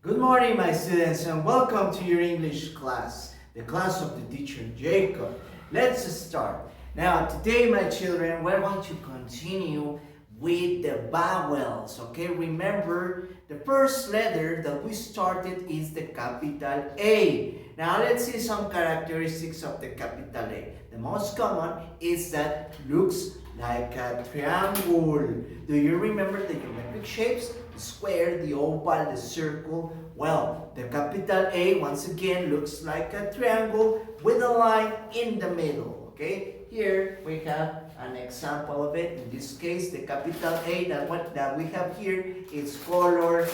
Good morning, my students, and welcome to your English class, the class of the teacher Jacob. Let's start. Now, today, my children, we're going to continue with the vowels. Okay, remember the first letter that we started is the capital A. Now, let's see some characteristics of the capital A. The most common is that looks like a triangle. Do you remember the geometric shapes? The square, the oval, the circle. Well, the capital A once again looks like a triangle with a line in the middle. Okay, here we have an example of it. In this case, the capital A that we have here is color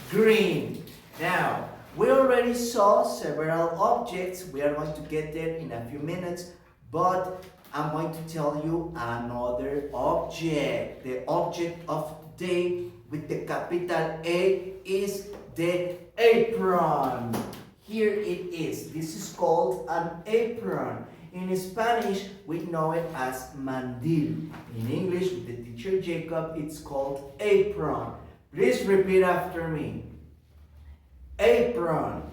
green. Now, we already saw several objects. We are going to get there in a few minutes, but I'm going to tell you another object. The object of today with the capital A is the apron. Here it is. This is called an apron. In Spanish, we know it as mandil. In English, with the teacher Jacob, it's called apron. Please repeat after me. Apron.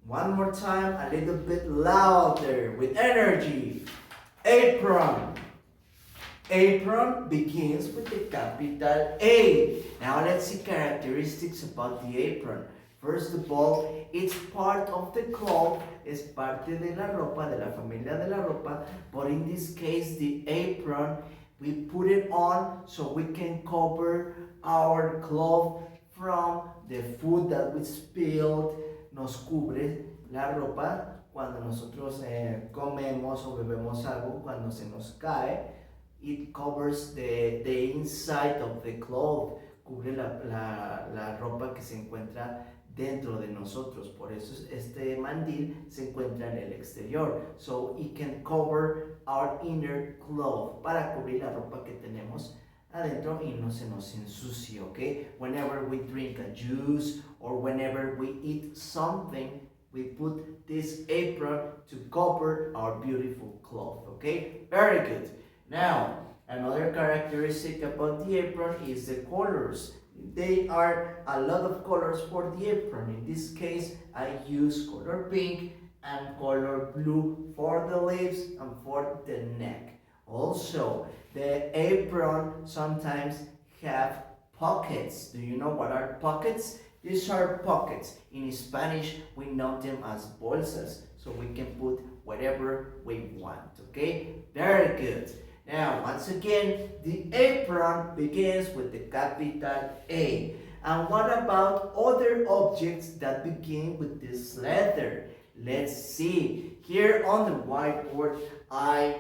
One more time, a little bit louder, with energy. Apron. Apron begins with the capital A. Now let's see characteristics about the apron. First of all, it's part of the cloth, es parte de la ropa, de la familia de la ropa, but in this case, the apron, we put it on so we can cover our cloth from the food that we spilled. Nos cubre la ropa cuando nosotros comemos o bebemos algo, cuando se nos cae. It covers the inside of the cloth, cubre la ropa que se encuentra dentro de nosotros. Por eso este mandil se encuentra en el exterior. So it can cover our inner cloth, para cubrir la ropa que tenemos adentro y no se nos ensucie, okay? Whenever we drink a juice or whenever we eat something, we put this apron to cover our beautiful cloth, okay? Very good. Now, another characteristic about the apron is the colors. There are a lot of colors for the apron. In this case, I use color pink and color blue for the leaves and for the neck. Also, the apron sometimes have pockets. Do you know what are pockets? These are pockets. In Spanish, we know them as bolsas, so we can put whatever we want, okay? Very good. Now, once again, the apron begins with the capital A. And what about other objects that begin with this letter? Let's see. Here on the whiteboard, I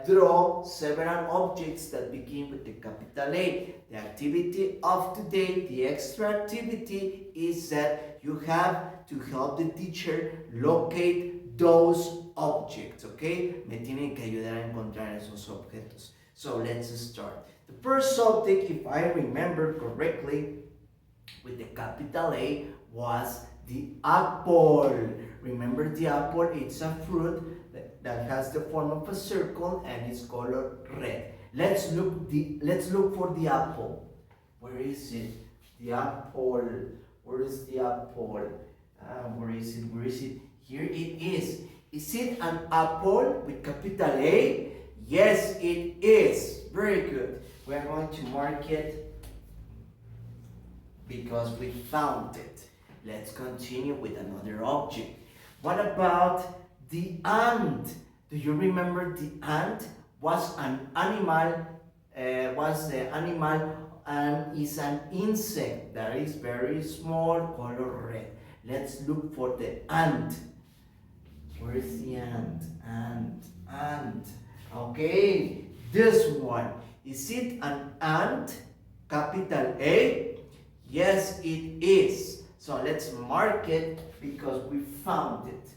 draw several objects that begin with the capital A. The activity of today, the extra activity, is that you have to help the teacher locate those objects, okay? Me tienen que ayudar a encontrar esos objetos. So let's start. The first object, if I remember correctly, with the capital A was the apple. Remember the apple? It's a fruit that has the form of a circle and it's colored red. Let's look for the apple. Where is it? The apple. Where is the apple? Where is it? Where is it? Here it is. Is it an apple with capital A? Yes, it is. Very good. We are going to mark it because we found it. Let's continue with another object. What about the ant? Do you remember the ant was an animal, and is an insect that is very small, color red. Let's look for the ant. Where is the ant? Ant. Okay, this one. Is it an ant? Capital A? Yes, it is. So let's mark it because we found it.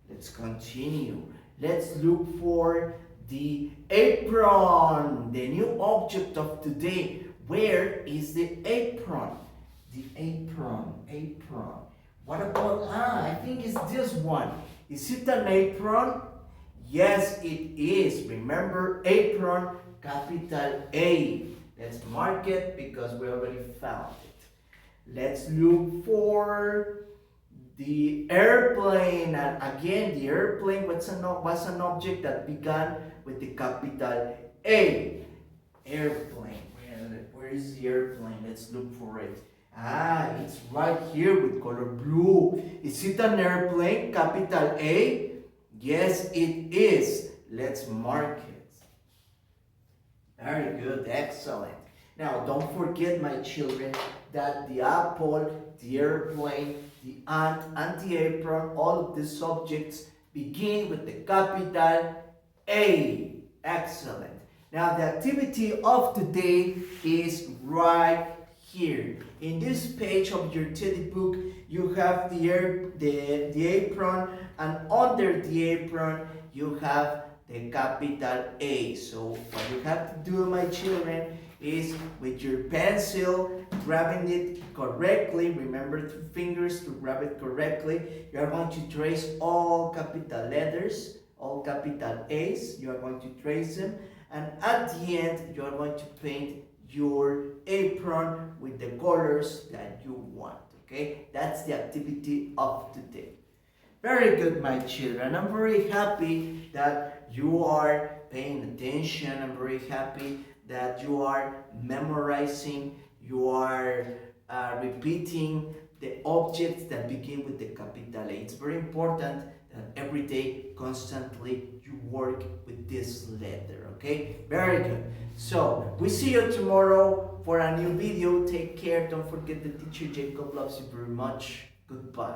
Let's continue. Let's look for the apron, the new object of today. Where is the apron? The apron. What about, I think it's this one. Is it an apron? Yes, it is. Remember, apron, capital A. Let's mark it because we already found it. Let's look for the airplane. And again, the airplane was an object that began with the capital A. Airplane. Where is the airplane? Let's look for it. It's right here with color blue. Is it an airplane? Capital A? Yes, it is. Let's mark it. Very good, excellent. Now, don't forget, my children, that the apple, the airplane, the ant, and the apron, all of these subjects begin with the capital A. Excellent. Now, the activity of today is right here. In this page of your teddy book, you have the apron, and under the apron, you have the capital A. So what you have to do, my children, is with your pencil, grabbing it correctly. Remember, 2 fingers to grab it correctly. You are going to trace all capital letters, all capital A's. You are going to trace them. And at the end, you are going to paint your apron with the colors that you want. Okay? That's the activity of today. Very good, my children. I'm very happy that you are paying attention. I'm very happy that you are memorizing, you are repeating the objects that begin with the capital A. It's very important that every day, constantly, you work with this letter, okay? Very good. So, we see you tomorrow for a new video. Take care. Don't forget the teacher Jacob loves you very much. Goodbye.